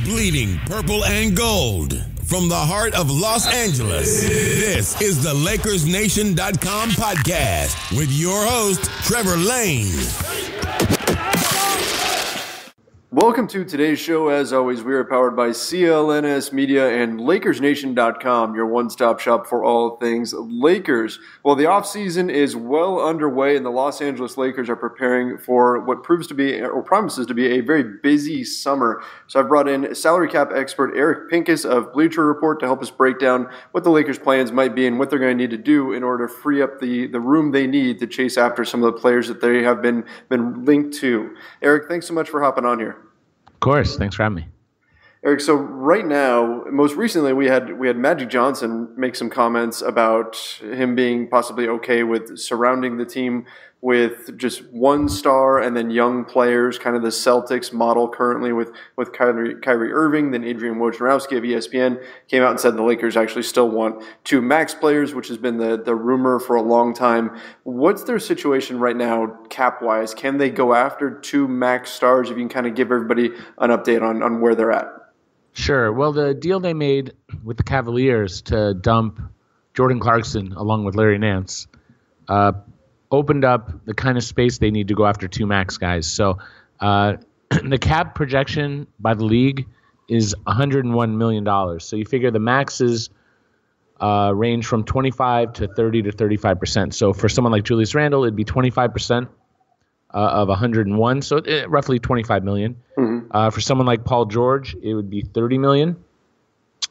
Bleeding purple and gold. From the heart of Los Angeles, this is the LakersNation.com podcast with your host, Trevor Lane. Welcome to today's show. As always, we are powered by CLNS Media and LakersNation.com, your one-stop shop for all things Lakers. Well, the offseason is well underway, and the Los Angeles Lakers are preparing for what proves to be, or promises to be, a very busy summer. So I've brought in salary cap expert Eric Pincus of Bleacher Report to help us break down what the Lakers' plans might be and what they're going to need to do in order to free up the room they need to chase after some of the players that they have been linked to. Eric, thanks so much for hopping on here. Of course. Thanks for having me. Eric, so right now, most recently we had Magic Johnson make some comments about him being possibly okay with surrounding the team with just one star and then young players, kind of the Celtics model currently with Kyrie Irving. Then Adrian Wojnarowski of ESPN came out and said the Lakers actually still want two max players, which has been the rumor for a long time. What's their situation right now cap-wise? Can they go after two max stars? If you can kind of give everybody an update on where they're at. Sure. Well, the deal they made with the Cavaliers to dump Jordan Clarkson along with Larry Nance opened up the kind of space they need to go after two max guys. So the cap projection by the league is $101 million. So you figure the maxes range from 25 to 30 to 35%. So for someone like Julius Randle, it'd be 25% of 101, so roughly $25 million. Mm-hmm. For someone like Paul George, it would be $30 million,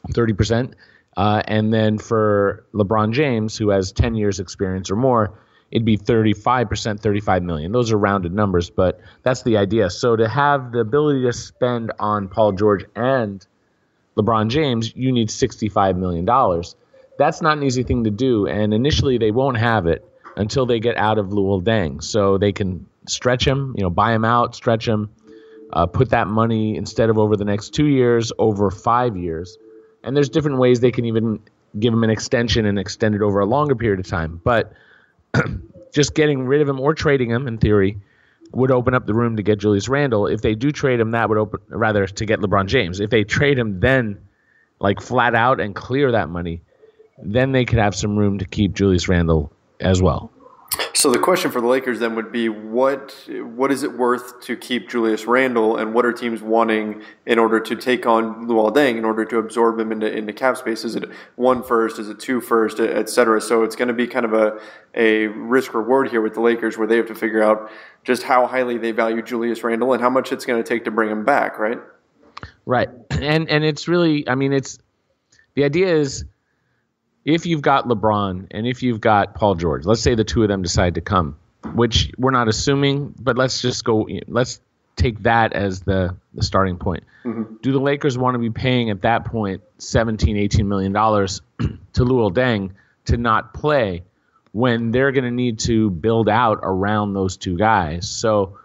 30%. And then for LeBron James, who has 10 years experience or more, it'd be 35%, $35 million. Those are rounded numbers, but that's the idea. So to have the ability to spend on Paul George and LeBron James, you need $65 million. That's not an easy thing to do, and initially they won't have it until they get out of Luol Deng. So they can stretch him, buy him out, stretch him, put that money instead of over the next 2 years, over 5 years. And there's different ways they can even give him an extension and extend it over a longer period of time. But just getting rid of him or trading him, in theory, would open up the room to get Julius Randle. If they do trade him, that would open, rather, to get LeBron James. If they trade him then, like flat out and clear that money, then they could have some room to keep Julius Randle as well. So the question for the Lakers then would be, what is it worth to keep Julius Randle, and what are teams wanting in order to take on Luol Deng, in order to absorb him into cap space? Is it 1 first? Is it 2 first, et cetera? So it's going to be kind of a risk-reward here with the Lakers, where they have to figure out just how highly they value Julius Randle and how much it's going to take to bring him back, right? Right. And it's really, the idea is, if you've got LeBron and if you've got Paul George, let's say the two of them decide to come, which we're not assuming, but let's take that as the starting point. Mm-hmm. Do the Lakers want to be paying at that point $17, $18 million to Luol Deng to not play when they're going to need to build out around those two guys? So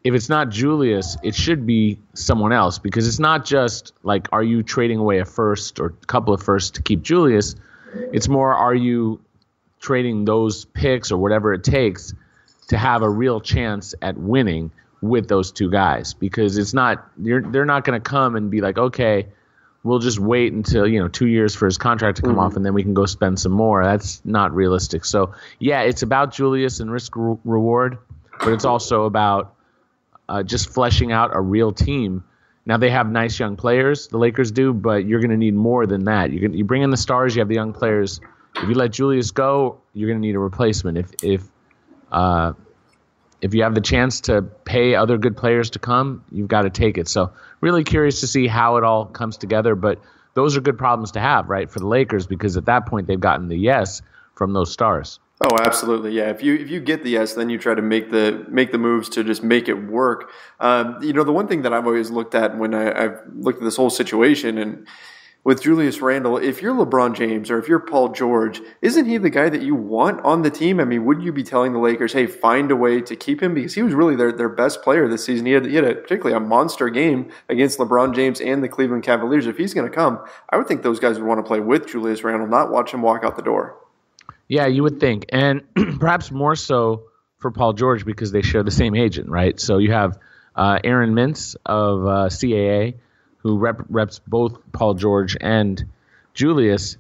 if it's not Julius, it should be someone else, because it's not just like, are you trading away a first or a couple of firsts to keep Julius? It's more, are you trading those picks or whatever it takes to have a real chance at winning with those two guys? Because it's not, they're not going to come and be like, okay, we'll just wait until 2 years for his contract to come off and then we can go spend some more. That's not realistic. So yeah, it's about Julius and risk reward, but it's also about just fleshing out a real team. Now, they have nice young players, the Lakers do, but you're going to need more than that. You bring in the stars, you have the young players. If you let Julius go, you're going to need a replacement. If you have the chance to pay other good players to come, you've got to take it. So really curious to see how it all comes together, but those are good problems to have, right, for the Lakers, because at that point they've gotten the yes from those stars. Oh, absolutely, yeah. If you get the yes, then you try to make the moves to just make it work. The one thing that I've always looked at when I've looked at this whole situation, and with Julius Randle, if you're LeBron James or if you're Paul George, isn't he the guy that you want on the team? Wouldn't you be telling the Lakers, hey, find a way to keep him? Because he was really their best player this season. He had particularly a monster game against LeBron James and the Cleveland Cavaliers. If he's going to come, I would think those guys would want to play with Julius Randle, not watch him walk out the door. Yeah, you would think. And perhaps more so for Paul George because they share the same agent, right? So you have Aaron Mintz of CAA, who reps both Paul George and Julius.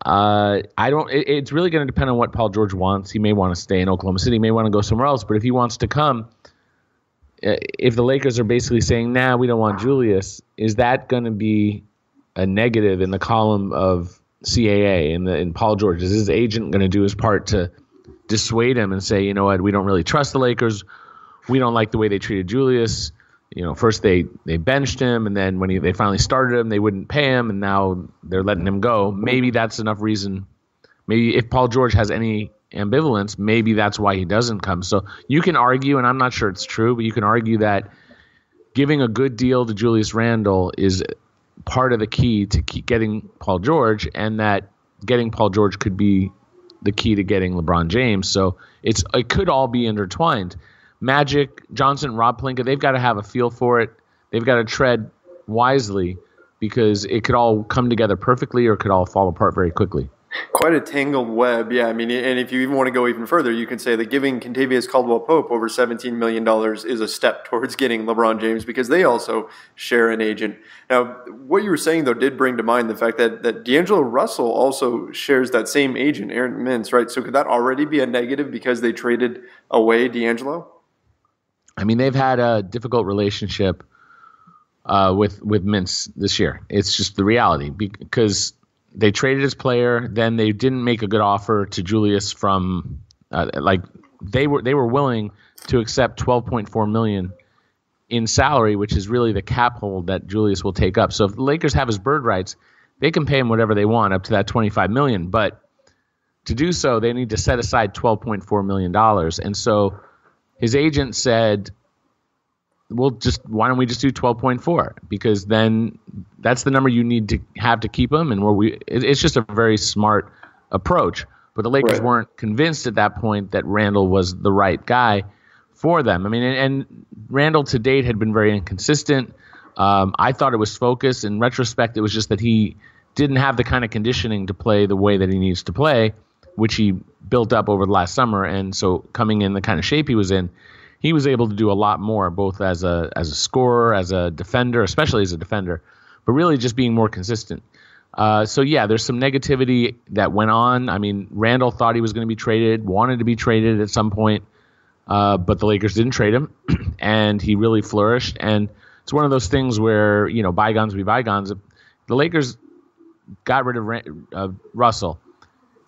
It's really going to depend on what Paul George wants. He may want to stay in Oklahoma City, may want to go somewhere else. But if he wants to come, if the Lakers are basically saying, nah, we don't want Julius, is that going to be a negative in the column of CAA in Paul George? Is his agent going to do his part to dissuade him and say, you know what, we don't really trust the Lakers. We don't like the way they treated Julius. First they benched him, and then when they finally started him, they wouldn't pay him, and now they're letting him go. Maybe that's enough reason. Maybe if Paul George has any ambivalence, maybe that's why he doesn't come. So you can argue, and I'm not sure it's true, but you can argue that giving a good deal to Julius Randle is part of the key to keep getting Paul George, and that getting Paul George could be the key to getting LeBron James. So it could all be intertwined. Magic, Johnson, Rob Pelinka, they've got to have a feel for it. They've got to tread wisely because it could all come together perfectly or it could all fall apart very quickly. Quite a tangled web, yeah. I mean, and if you even want to go even further, you can say that giving Kentavious Caldwell-Pope over $17 million is a step towards getting LeBron James because they also share an agent. Now, what you were saying, though, did bring to mind the fact that D'Angelo Russell also shares that same agent, Aaron Mintz, right? So could that already be a negative because they traded away D'Angelo? I mean, they've had a difficult relationship with Mintz this year. It's just the reality because they traded his player, then they didn't make a good offer to Julius from they were willing to accept $12.4 million in salary, which is really the cap hold that Julius will take up. So if the Lakers have his bird rights, they can pay him whatever they want up to that $25 million. But to do so, they need to set aside $12.4 million. And so his agent said, why don't we just do 12.4? Because then that's the number you need to have to keep him. And it's just a very smart approach. But the Lakers weren't convinced at that point that Randle was the right guy for them. I mean, and Randle to date had been very inconsistent. I thought it was focus. In retrospect, it was just that he didn't have the kind of conditioning to play the way that he needs to play, which he built up over the last summer. And so coming in the kind of shape he was in, he was able to do a lot more, both as a scorer, as a defender, especially as a defender, but really just being more consistent. So, yeah, there's some negativity that went on. I mean, Randle thought he was going to be traded, wanted to be traded at some point, but the Lakers didn't trade him, and he really flourished. And it's one of those things where, bygones be bygones. If the Lakers got rid of Russell,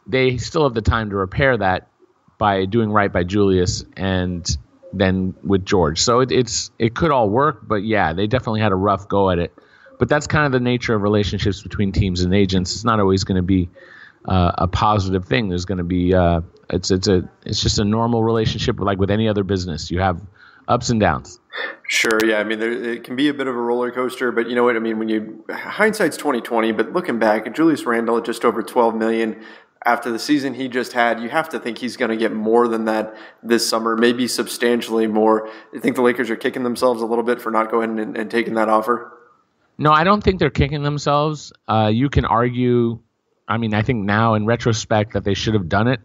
they still have the time to repair that by doing right by Julius and then with George. So it could all work, but yeah, they definitely had a rough go at it. But that's kind of the nature of relationships between teams and agents. It's not always going to be a positive thing. There's going to be it's just a normal relationship like with any other business. You have ups and downs. Sure, yeah. I mean, it can be a bit of a roller coaster, but you know what I mean. When hindsight's 20/20, but looking back, Julius Randle at just over $12 million. After the season he just had, you have to think he's going to get more than that this summer, maybe substantially more. You think the Lakers are kicking themselves a little bit for not going and taking that offer? No, I don't think they're kicking themselves. You can argue, I think now in retrospect that they should have done it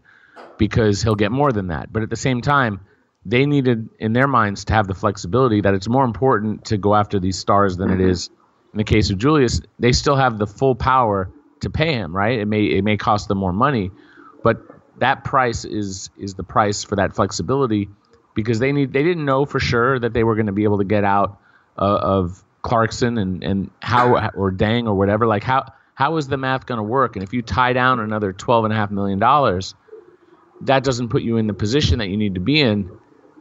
because he'll get more than that. But at the same time, they needed in their minds to have the flexibility that it's more important to go after these stars than it is in the case of Julius. They still have the full power to pay him, right? It may cost them more money, but that price is the price for that flexibility because they didn't know for sure that they were going to be able to get out of Clarkson and how or Deng or whatever. Like how is the math going to work? And if you tie down another $12.5 million, that doesn't put you in the position that you need to be in.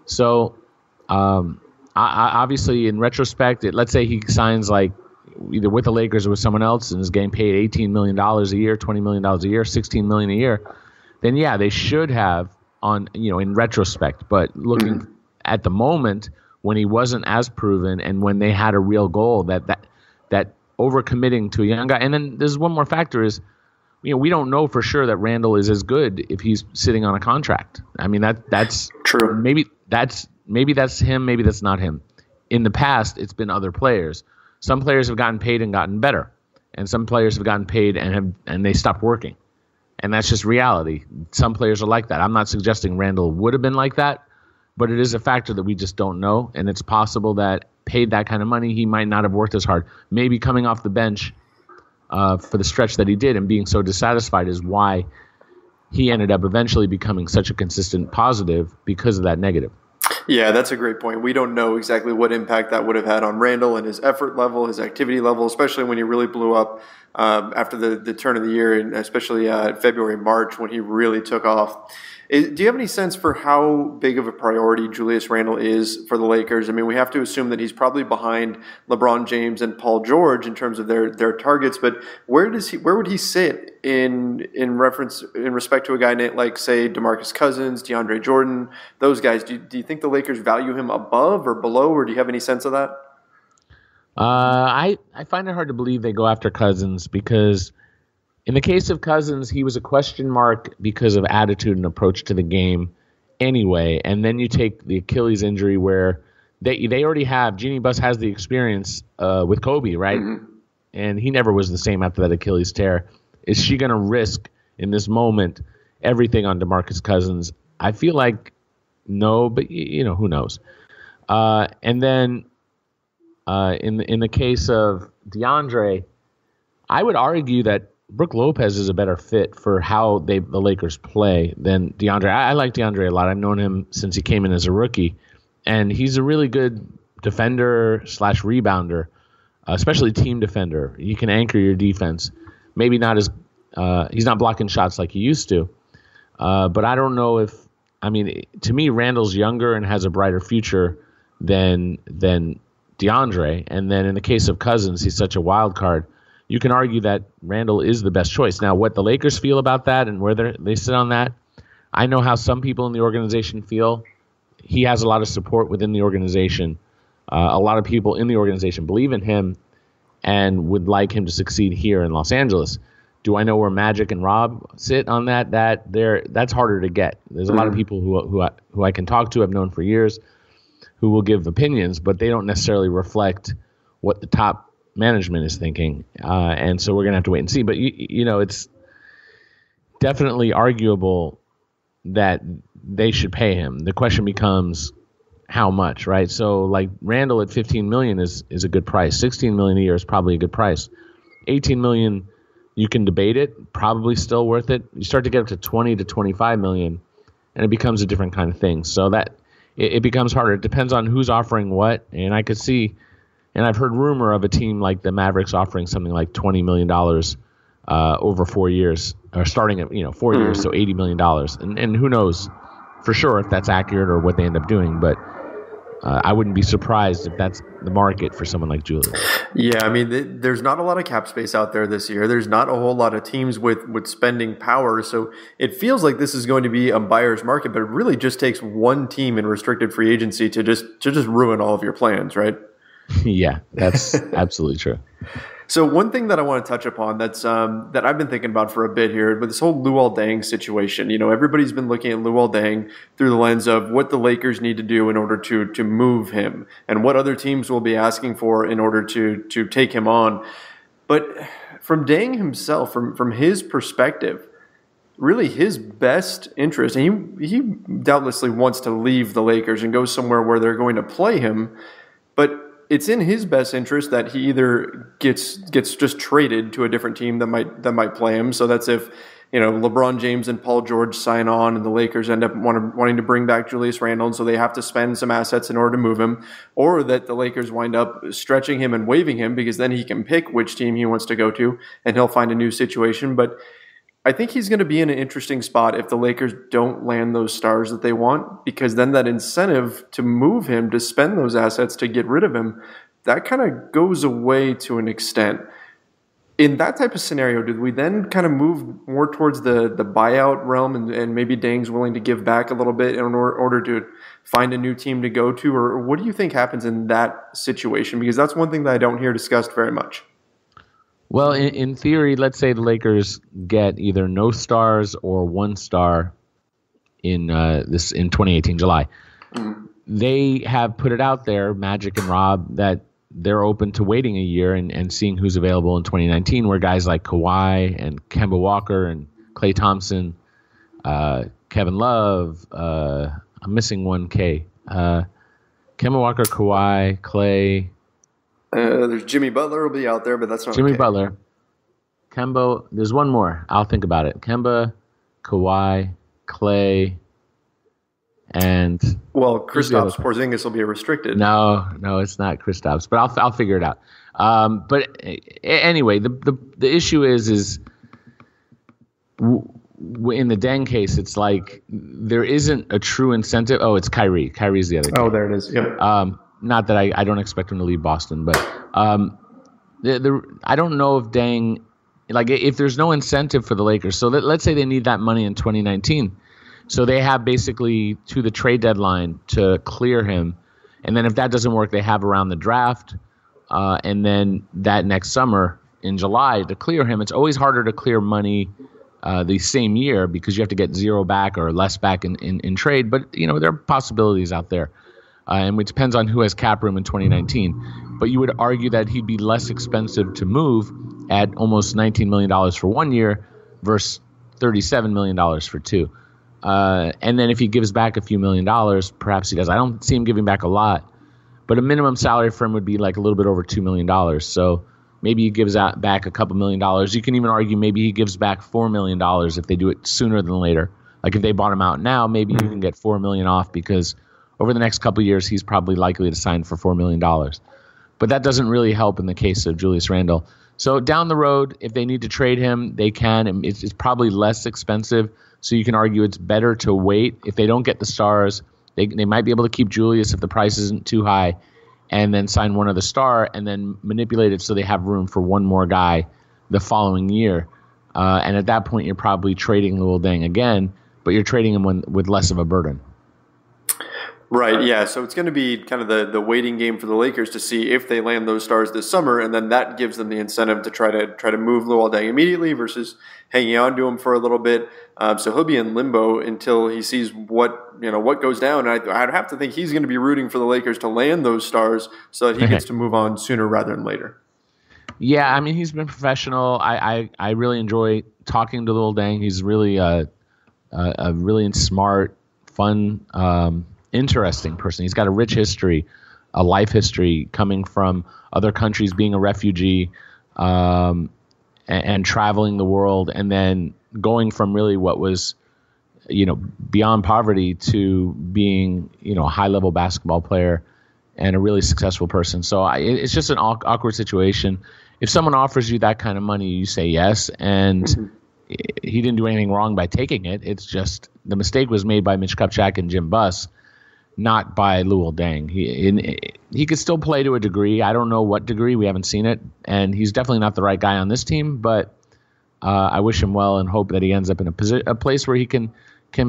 So obviously, in retrospect, let's say he signs like either with the Lakers or with someone else and is getting paid $18 million a year, $20 million a year, $16 million a year, then yeah, they should have in retrospect. But looking at the moment when he wasn't as proven and when they had a real goal that overcommitting to a young guy. And then there's one more factor is, we don't know for sure that Randle is as good if he's sitting on a contract. I mean, that's true. Maybe that's him. Maybe that's not him. In the past, it's been other players. Some players have gotten paid and gotten better, and some players have gotten paid and they stopped working, and that's just reality. Some players are like that. I'm not suggesting Randle would have been like that, but it is a factor that we just don't know, and it's possible that paid that kind of money, he might not have worked as hard. Maybe coming off the bench for the stretch that he did and being so dissatisfied is why he ended up eventually becoming such a consistent positive because of that negative. Yeah, that's a great point. We don't know exactly what impact that would have had on Randle and his effort level, his activity level, especially when he really blew up after the turn of the year, and especially February, March, when he really took off. Do you have any sense for how big of a priority Julius Randle is for the Lakers? I mean, we have to assume that he's probably behind LeBron James and Paul George in terms of their targets, but where would he sit in respect to a guy like, say, DeMarcus Cousins, DeAndre Jordan, those guys? Do you think the Lakers value him above or below, or do you have any sense of that? I find it hard to believe they go after Cousins because in the case of Cousins, he was a question mark because of attitude and approach to the game anyway. And then you take the Achilles injury where they already have, Jeannie Buss has the experience with Kobe, right? Mm-hmm. And he never was the same after that Achilles tear. Is she going to risk in this moment everything on DeMarcus Cousins? I feel like no, but who knows? And then in the case of DeAndre, I would argue that Brook Lopez is a better fit for how the Lakers play than DeAndre. I like DeAndre a lot. I've known him since he came in as a rookie, and he's a really good defender/rebounder, especially team defender. He can anchor your defense. Maybe not as he's not blocking shots like he used to, but I don't know if. I mean, to me, Randle's younger and has a brighter future than DeAndre. And then in the case of Cousins, he's such a wild card. You can argue that Randle is the best choice. Now, what the Lakers feel about that and where they sit on that, I know how some people in the organization feel. He has a lot of support within the organization. A lot of people in the organization believe in him and would like him to succeed here in Los Angeles. Do I know where Magic and Rob sit on that? That's harder to get. There's a lot of people who I can talk to, I've known for years, who will give opinions, but they don't necessarily reflect what the top management is thinking, and so we're going to have to wait and see. But, it's definitely arguable that they should pay him. The question becomes how much, right? So, like, Randle at $15 million is a good price. $16 million a year is probably a good price. $18 million, you can debate it, probably still worth it. You start to get up to $20 to $25 million, and it becomes a different kind of thing. So that it becomes harder. It depends on who's offering what, and I could see. And I've heard rumor of a team like the Mavericks offering something like $20 million over 4 years, or starting at 4 years, so $80 million. And who knows for sure if that's accurate or what they end up doing. But I wouldn't be surprised if that's the market for someone like Julius. Yeah, I mean, there's not a lot of cap space out there this year. There's not a whole lot of teams with spending power. So it feels like this is going to be a buyer's market, but it really just takes one team in restricted free agency to just ruin all of your plans, right? Yeah, that's absolutely true. So one thing that I want to touch upon that I've been thinking about for a bit here, but this whole Luol Deng situation. Everybody's been looking at Luol Deng through the lens of what the Lakers need to do in order to move him and what other teams will be asking for in order to take him on. But from Deng himself, from his perspective, really his best interest, and he doubtlessly wants to leave the Lakers and go somewhere where they're going to play him, but it's in his best interest that he either gets just traded to a different team that might play him. So that's if LeBron James and Paul George sign on, and the Lakers end up wanting to bring back Julius Randle, and so they have to spend some assets in order to move him, or that the Lakers wind up stretching him and waiving him because then he can pick which team he wants to go to, and he'll find a new situation. But I think he's going to be in an interesting spot if the Lakers don't land those stars that they want, because then that incentive to move him, to spend those assets to get rid of him, that kind of goes away to an extent. In that type of scenario, did we then kind of move more towards the buyout realm and maybe Deng's willing to give back a little bit in order to find a new team to go to? Or what do you think happens in that situation? Because that's one thing that I don't hear discussed very much. Well, in theory, let's say the Lakers get either no stars or 1 star in 2018 July. Mm-hmm. They have put it out there, Magic and Rob, that they're open to waiting a year and seeing who's available in 2019, where guys like Kawhi and Kemba Walker and Klay Thompson, Kevin Love, I'm missing one K, Kemba Walker, Kawhi, Clay. There's Jimmy Butler will be out there, but that's not Jimmy okay. Butler. Kemba. There's one more. I'll think about it. Kemba, Kawhi, Clay, and Kristaps Porzingis will be restricted. No, it's not Kristaps, but I'll figure it out. But anyway, the issue is in the Deng case, it's like there isn't a true incentive. Oh, it's Kyrie. Kyrie's the other guy. Oh, there it is. Yep. Not that I don't expect him to leave Boston, but I don't know if Deng, like if there's no incentive for the Lakers. So let's say they need that money in 2019. So they have basically to the trade deadline to clear him. And then if that doesn't work, they have around the draft. And then that next summer in July to clear him. It's always harder to clear money the same year because you have to get zero back or less back in trade. But, there are possibilities out there. And it depends on who has cap room in 2019. But you would argue that he'd be less expensive to move at almost $19 million for 1 year versus $37 million for 2. And then if he gives back a few $1 million, perhaps he does. I don't see him giving back a lot. But a minimum salary for him would be like a little bit over $2 million. So maybe he gives back a couple $1 million. You can even argue maybe he gives back $4 million if they do it sooner than later. Like if they bought him out now, maybe you can get $4 million off because over the next couple of years, he's probably likely to sign for $4 million. But that doesn't really help in the case of Julius Randle. So down the road, if they need to trade him, they can. And it's probably less expensive. So you can argue it's better to wait. If they don't get the stars, they might be able to keep Julius if the price isn't too high and then sign one of the star and then manipulate it so they have room for one more guy the following year. And at that point, you're probably trading Luol Deng again, but you're trading him with less of a burden. Right, yeah. So it's going to be kind of the waiting game for the Lakers to see if they land those stars this summer, and then that gives them the incentive to try to move Luol Deng immediately versus hanging on to him for a little bit. So he'll be in limbo until he sees what goes down. I'd have to think he's going to be rooting for the Lakers to land those stars so that he gets to move on sooner rather than later. Yeah, I mean he's been professional. I really enjoy talking to Luol Deng. He's really a really smart, fun. Interesting person. He's got a rich history, a life history coming from other countries, being a refugee, and traveling the world, and then going from really what was, beyond poverty to being, a high-level basketball player and a really successful person. So it's just an awkward situation. If someone offers you that kind of money, you say yes, and he didn't do anything wrong by taking it. It's just the mistake was made by Mitch Kupchak and Jim Buss, not by Luol Deng. He could still play to a degree. I don't know what degree. We haven't seen it. And he's definitely not the right guy on this team. But I wish him well and hope that he ends up in a place where he can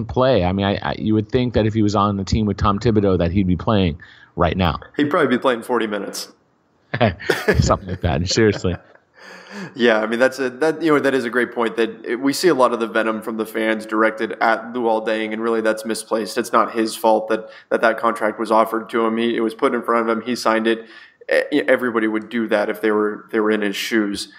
play. I mean, you would think that if he was on the team with Tom Thibodeau that he'd be playing right now. He'd probably be playing 40 minutes. Something like that. Seriously. Yeah, I mean that is a great point. That we see a lot of the venom from the fans directed at Luol Deng, and really that's misplaced. It's not his fault that contract was offered to him. It was put in front of him. He signed it. Everybody would do that if they were in his shoes.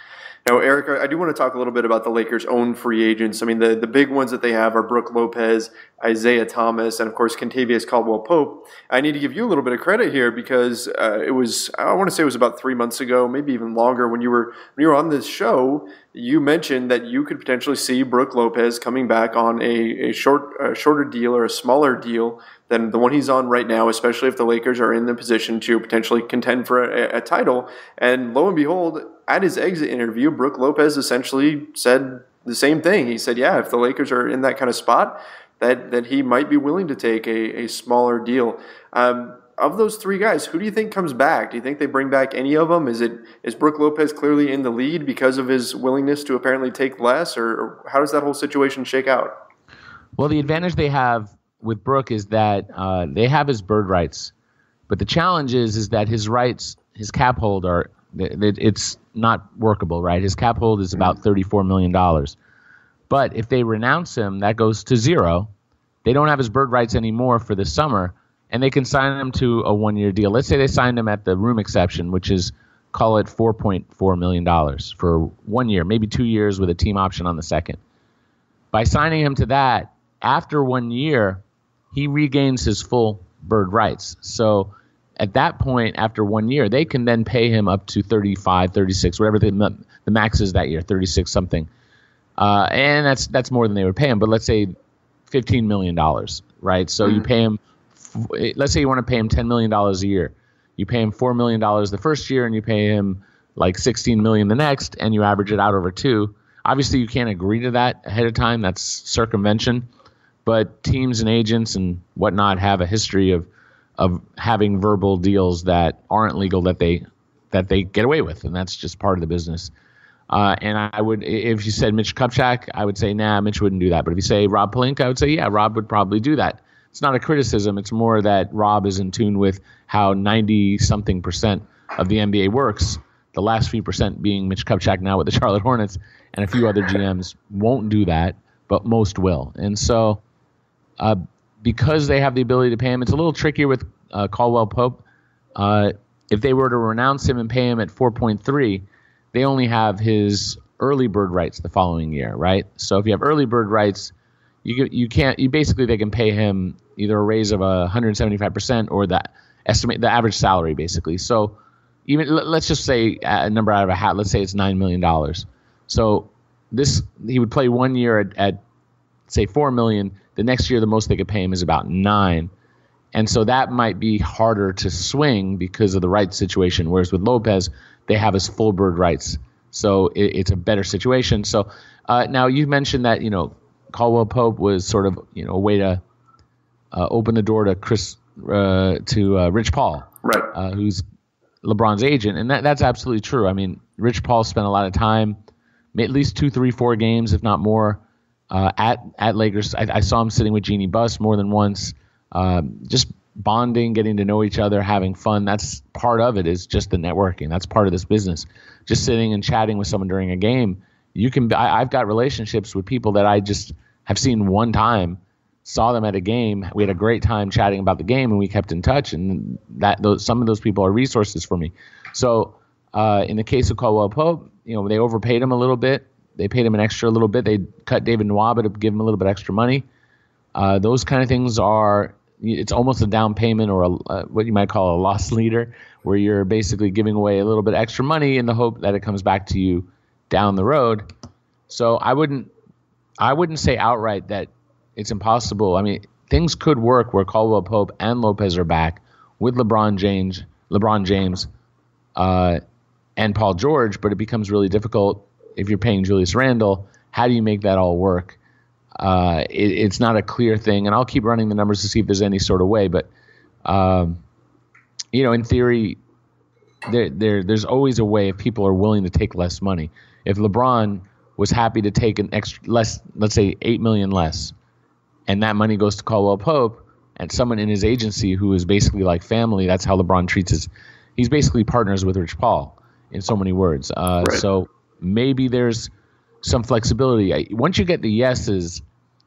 Now, Eric, I do want to talk a little bit about the Lakers' own free agents. I mean, the big ones that they have are Brook Lopez, Isaiah Thomas, and, of course, Kentavious Caldwell-Pope. I need to give you a little bit of credit here because I want to say it was about 3 months ago, maybe even longer, when you were on this show, you mentioned that you could potentially see Brook Lopez coming back on a shorter deal or a smaller deal than the one he's on right now, especially if the Lakers are in the position to potentially contend for a title. And lo and behold, at his exit interview, Brook Lopez essentially said the same thing. He said, yeah, if the Lakers are in that kind of spot, that he might be willing to take a smaller deal. Of those three guys, who do you think comes back? Do you think they bring back any of them? Is Brook Lopez clearly in the lead because of his willingness to apparently take less, or how does that whole situation shake out? Well, the advantage they have with Brook is that they have his bird rights, but the challenge is that his rights, his cap hold it's not workable, right? His cap hold is about $34 million. But if they renounce him, that goes to zero. They don't have his bird rights anymore for the summer, and they can sign him to a one-year deal. Let's say they signed him at the room exception, which is, call it $4.4 million for 1 year, maybe 2 years with a team option on the second. By signing him to that, after 1 year, he regains his full bird rights. So at that point, after 1 year, they can then pay him up to 35, 36, whatever the max is that year, 36 something. And that's more than they would pay him. But let's say $15 million, right? So you pay him, let's say you want to pay him $10 million a year. You pay him $4 million the first year, and you pay him like $16 million the next, and you average it out over 2. Obviously, you can't agree to that ahead of time. That's circumvention. But teams and agents and whatnot have a history of having verbal deals that aren't legal that they get away with, and that's just part of the business. And I would, if you said Mitch Kupchak, I would say, nah, Mitch wouldn't do that. But if you say Rob Pelinka, I would say, yeah, Rob would probably do that. It's not a criticism. It's more that Rob is in tune with how 90-something% of the NBA works, the last few percent being Mitch Kupchak now with the Charlotte Hornets, and a few other GMs won't do that, but most will. And so because they have the ability to pay him, it's a little trickier with Caldwell Pope. If they were to renounce him and pay him at 4.3, they only have his early bird rights the following year, right? So if you have early bird rights, they can pay him either a raise of 175% or the average salary, basically. So even let's just say a number out of a hat. Let's say it's $9 million. So he would play 1 year at say $4 million. The next year, the most they could pay him is about $9 million. And so that might be harder to swing because of the rights situation. Whereas with Lopez, they have his full bird rights. So it's a better situation. So now you mentioned that, Caldwell Pope was sort of, a way to open the door to Rich Paul, right? Who's LeBron's agent. And that's absolutely true. I mean, Rich Paul spent a lot of time, at least 2, 3, 4 games, if not more, at Lakers. I saw him sitting with Jeannie Buss more than once. Just bonding, getting to know each other, having fun. That's part of it, is just the networking. That's part of this business. Just sitting and chatting with someone during a game. I've got relationships with people that I just have seen one time, saw them at a game. We had a great time chatting about the game, and we kept in touch. And some of those people are resources for me. So in the case of Caldwell Pope, they overpaid him a little bit. They paid him an extra little bit. They cut David Nwaba to give him a little bit extra money. Those kind of things it's almost a down payment or what you might call a loss leader, where you're basically giving away a little bit extra money in the hope that it comes back to you down the road. So I wouldn't say outright that it's impossible. I mean, things could work where Caldwell Pope and Lopez are back with LeBron James, and Paul George, but it becomes really difficult if you're paying Julius Randle. How do you make that all work? It's not a clear thing, and I'll keep running the numbers to see if there's any sort of way. But in theory, there's always a way if people are willing to take less money. If LeBron was happy to take an extra less, let's say $8 million less, and that money goes to Caldwell Pope and someone in his agency who is basically like family, that's how LeBron treats he's basically partners with Rich Paul in so many words. Right. So maybe there's some flexibility. Once you get the yeses,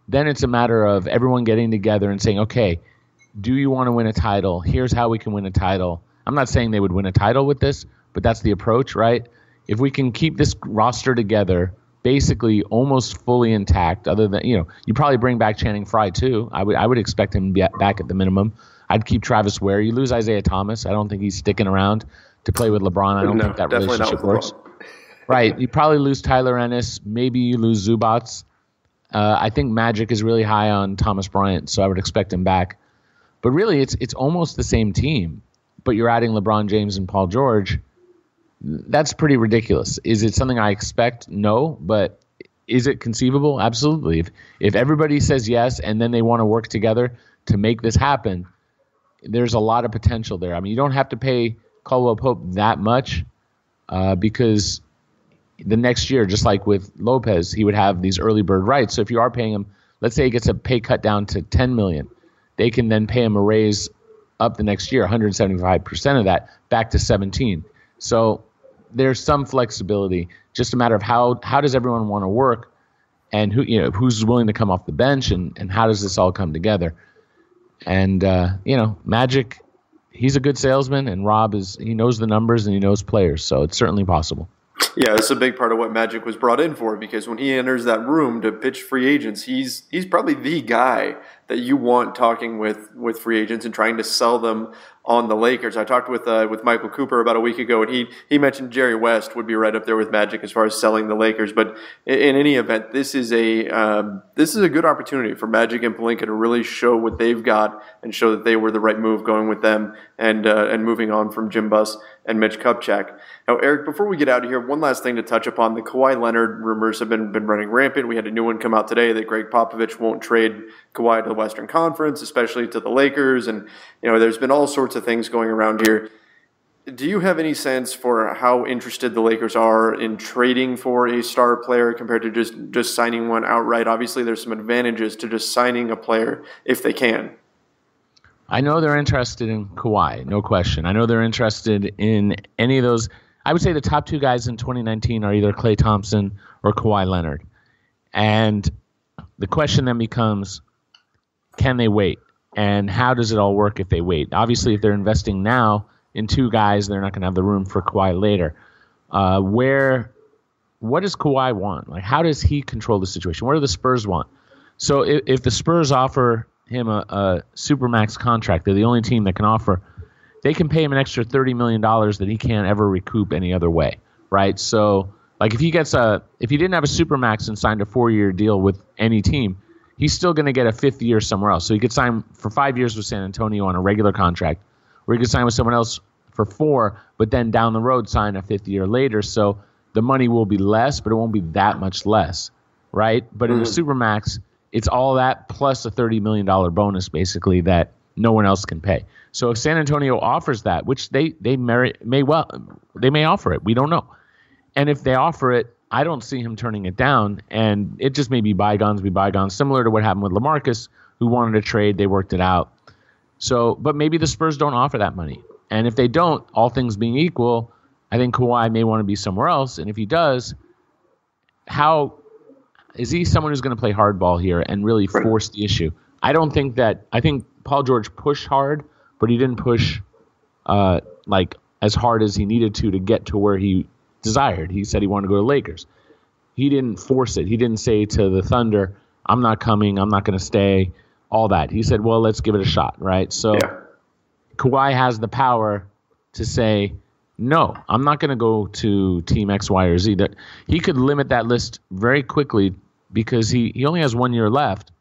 then it's a matter of everyone getting together and saying, okay, do you want to win a title? Here's how we can win a title. I'm not saying they would win a title with this, but that's the approach, right? If we can keep this roster together, basically almost fully intact, other than, you probably bring back Channing Frye too. I would expect him to be back at the minimum. I'd keep Travis Ware. You lose Isaiah Thomas. I don't think he's sticking around to play with LeBron. I don't think that relationship works. Right. You probably lose Tyler Ennis. Maybe you lose Zubats. I think Magic is really high on Thomas Bryant, so I would expect him back. But really, it's almost the same team, but you're adding LeBron James and Paul George. That's pretty ridiculous. Is it something I expect? No. But is it conceivable? Absolutely. If everybody says yes and then they want to work together to make this happen, there's a lot of potential there. I mean, you don't have to pay Caldwell Pope that much because the next year, just like with Lopez, he would have these early bird rights. So if you are paying him, let's say he gets a pay cut down to $10 million, they can then pay him a raise up the next year, 175% of that, back to 17. So there's some flexibility, just a matter of how does everyone want to work, and who's willing to come off the bench, and how does this all come together. And Magic, he's a good salesman, and Rob he knows the numbers and he knows players, so it's certainly possible. Yeah, that's a big part of what Magic was brought in for, because when he enters that room to pitch free agents, he's probably the guy that you want talking with free agents and trying to sell them on the Lakers. I talked with Michael Cooper about a week ago, and he mentioned Jerry West would be right up there with Magic as far as selling the Lakers. But in any event, this is a good opportunity for Magic and Pelinka to really show what they've got and show that they were the right move going with them and moving on from Jim Buss and Mitch Kupchak. Now, Eric, before we get out of here, one last thing to touch upon. The Kawhi Leonard rumors have been running rampant. We had a new one come out today that Greg Popovich won't trade Kawhi to the Western Conference, especially to the Lakers. And, there's been all sorts of things going around here. Do you have any sense for how interested the Lakers are in trading for a star player compared to just signing one outright? Obviously, there's some advantages to just signing a player if they can. I know they're interested in Kawhi, no question. I know they're interested in any of those. I would say the top two guys in 2019 are either Klay Thompson or Kawhi Leonard. And the question then becomes, can they wait? And how does it all work if they wait? Obviously, if they're investing now in two guys, they're not going to have the room for Kawhi later. What does Kawhi want? Like, how does he control the situation? What do the Spurs want? So if the Spurs offer him a supermax contract, they're the only team that can offer, they can pay him an extra $30 million that he can't ever recoup any other way, right? So, like, if he didn't have a supermax and signed a 4-year deal with any team, he's still going to get a 5th year somewhere else. So he could sign for 5 years with San Antonio on a regular contract, or he could sign with someone else for 4, but then down the road sign a 5th year later. So the money will be less, but it won't be that much less, right? But in a supermax, it's all that plus a $30 million bonus, basically, that no one else can pay. So if San Antonio offers that, which they may offer it, we don't know. And if they offer it, I don't see him turning it down, and it just may be bygones, similar to what happened with LaMarcus, who wanted to trade. They worked it out. So, but maybe the Spurs don't offer that money. And if they don't, all things being equal, I think Kawhi may want to be somewhere else. And if he does, how is he someone who's going to play hardball here and really force the issue? I think Paul George pushed hard, but he didn't push like as hard as he needed to get to where he desired. He said he wanted to go to Lakers. He didn't force it. He didn't say to the Thunder, I'm not coming, I'm not going to stay, all that. He said, well, let's give it a shot, right? So Kawhi has the power to say, no, I'm not going to go to team X, Y, or Z. That he could limit that list very quickly because he only has 1 year left.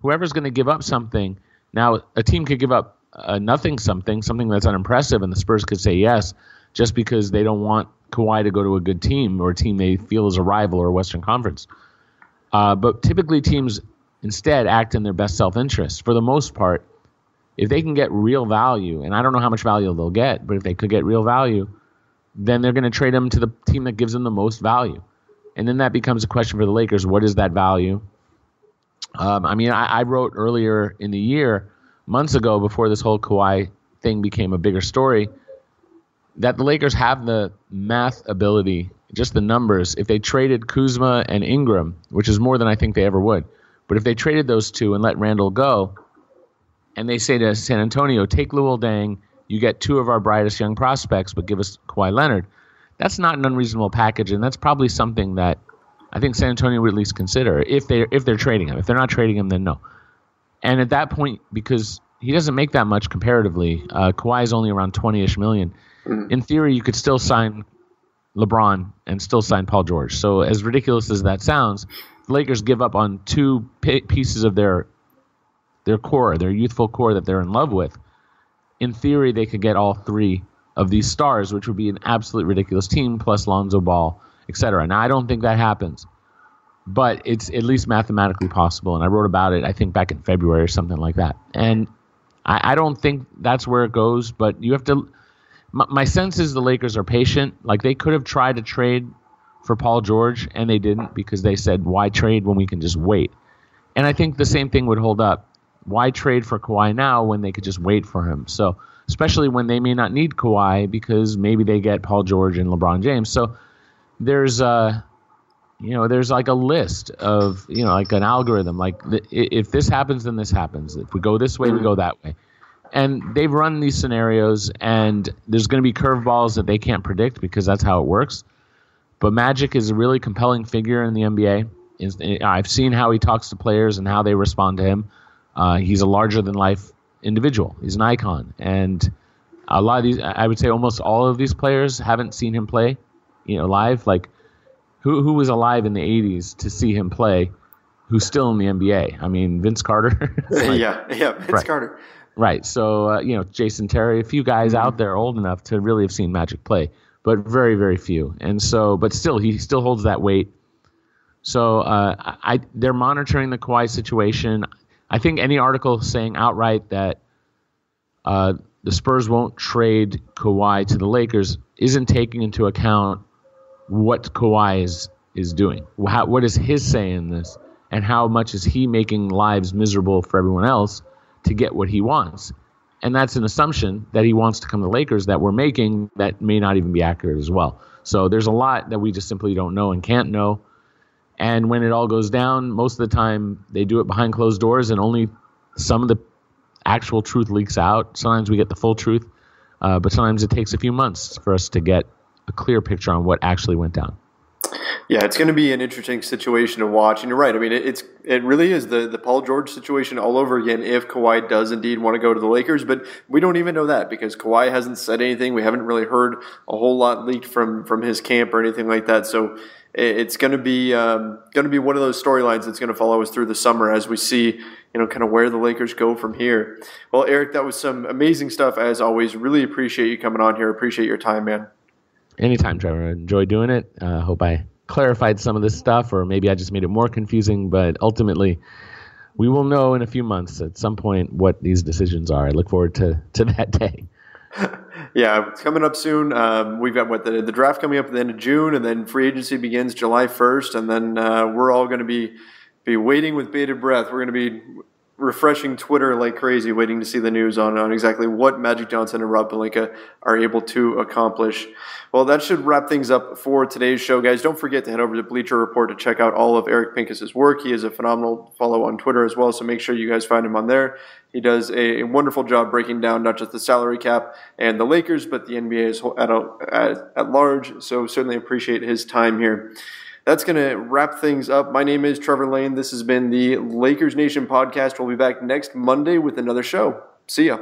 Whoever's going to give up something, now a team could give up something that's unimpressive, and the Spurs could say yes, just because they don't want Kawhi to go to a good team or a team they feel is a rival or a Western Conference. But typically teams instead act in their best self-interest. For the most part, if they can get real value, and I don't know how much value they'll get, but if they could get real value, then they're going to trade them to the team that gives them the most value. And then that becomes a question for the Lakers. What is that value? I wrote earlier in the year, months ago, before this whole Kawhi thing became a bigger story, that the Lakers have the math ability, just the numbers. If they traded Kuzma and Ingram, which is more than I think they ever would, but if they traded those two and let Randle go, and they say to San Antonio, take Luol Deng, you get 2 of our brightest young prospects, but give us Kawhi Leonard, that's not an unreasonable package, and that's probably something that I think San Antonio would at least consider if they're trading him. If they're not trading him, then no. And at that point, because he doesn't make that much comparatively, Kawhi is only around 20-ish million. In theory, you could still sign LeBron and still sign Paul George. So as ridiculous as that sounds, the Lakers give up on 2 pieces of their core, their youthful core that they're in love with. In theory, they could get all 3 of these stars, which would be an absolute ridiculous team, plus Lonzo Ball, etc. Now, I don't think that happens, but it's at least mathematically possible. And I wrote about it, I think, back in February or something like that. And I don't think that's where it goes, but you have to... My sense is the Lakers are patient. Like, they could have tried to trade for Paul George, and they didn't because they said, why trade when we can just wait? And I think the same thing would hold up. Why trade for Kawhi now when they could just wait for him? So, especially when they may not need Kawhi because maybe they get Paul George and LeBron James. So there's there's like a list of, like an algorithm. Like, if this happens, then this happens. If we go this way, we go that way. And they've run these scenarios, and there's going to be curveballs that they can't predict because that's how it works. But Magic is a really compelling figure in the NBA. I've seen how he talks to players and how they respond to him. He's a larger-than-life individual. He's an icon. And a lot of these, I would say almost all of these players haven't seen him play, live. Like, who was alive in the 80s to see him play who's still in the NBA? I mean, Vince Carter. Vince Carter. Right. So, Jason Terry, a few guys out there old enough to really have seen Magic play, but very, very few. And so, but still, he still holds that weight. So they're monitoring the Kawhi situation. I think any article saying outright that the Spurs won't trade Kawhi to the Lakers isn't taking into account what Kawhi is doing. What is his say in this, and how much is he making lives miserable for everyone else to get what he wants? And that's an assumption that he wants to come to the Lakers that we're making that may not even be accurate as well. So there's a lot that we just simply don't know and can't know. And when it all goes down, most of the time they do it behind closed doors and only some of the actual truth leaks out. Sometimes we get the full truth, but sometimes it takes a few months for us to get a clear picture on what actually went down. Yeah, it's going to be an interesting situation to watch. And you're right. I mean, it really is the Paul George situation all over again if Kawhi does indeed want to go to the Lakers. But we don't even know that because Kawhi hasn't said anything. We haven't really heard a whole lot leaked from his camp or anything like that. So it's going to be one of those storylines that's going to follow us through the summer as we see, kind of where the Lakers go from here. Well, Eric, that was some amazing stuff as always. Really appreciate you coming on here. Appreciate your time, man. Anytime, Trevor. I enjoy doing it. Hope I clarified some of this stuff, or maybe I just made it more confusing. But ultimately, we will know in a few months at some point what these decisions are. I look forward to that day. Yeah, it's coming up soon. We've got the draft coming up at the end of June, and then free agency begins July 1st, and then we're all going to be waiting with bated breath. We're going to be refreshing Twitter like crazy, waiting to see the news on exactly what Magic Johnson and Rob Pelinka are able to accomplish. Well, that should wrap things up for today's show, guys. Don't forget to head over to Bleacher Report to check out all of Eric Pincus's work. He is a phenomenal follow on Twitter as well, so make sure you guys find him on there. He does a wonderful job breaking down not just the salary cap and the Lakers, but the NBA at large, so certainly appreciate his time here. That's going to wrap things up. My name is Trevor Lane. This has been the Lakers Nation podcast. We'll be back next Monday with another show. See ya.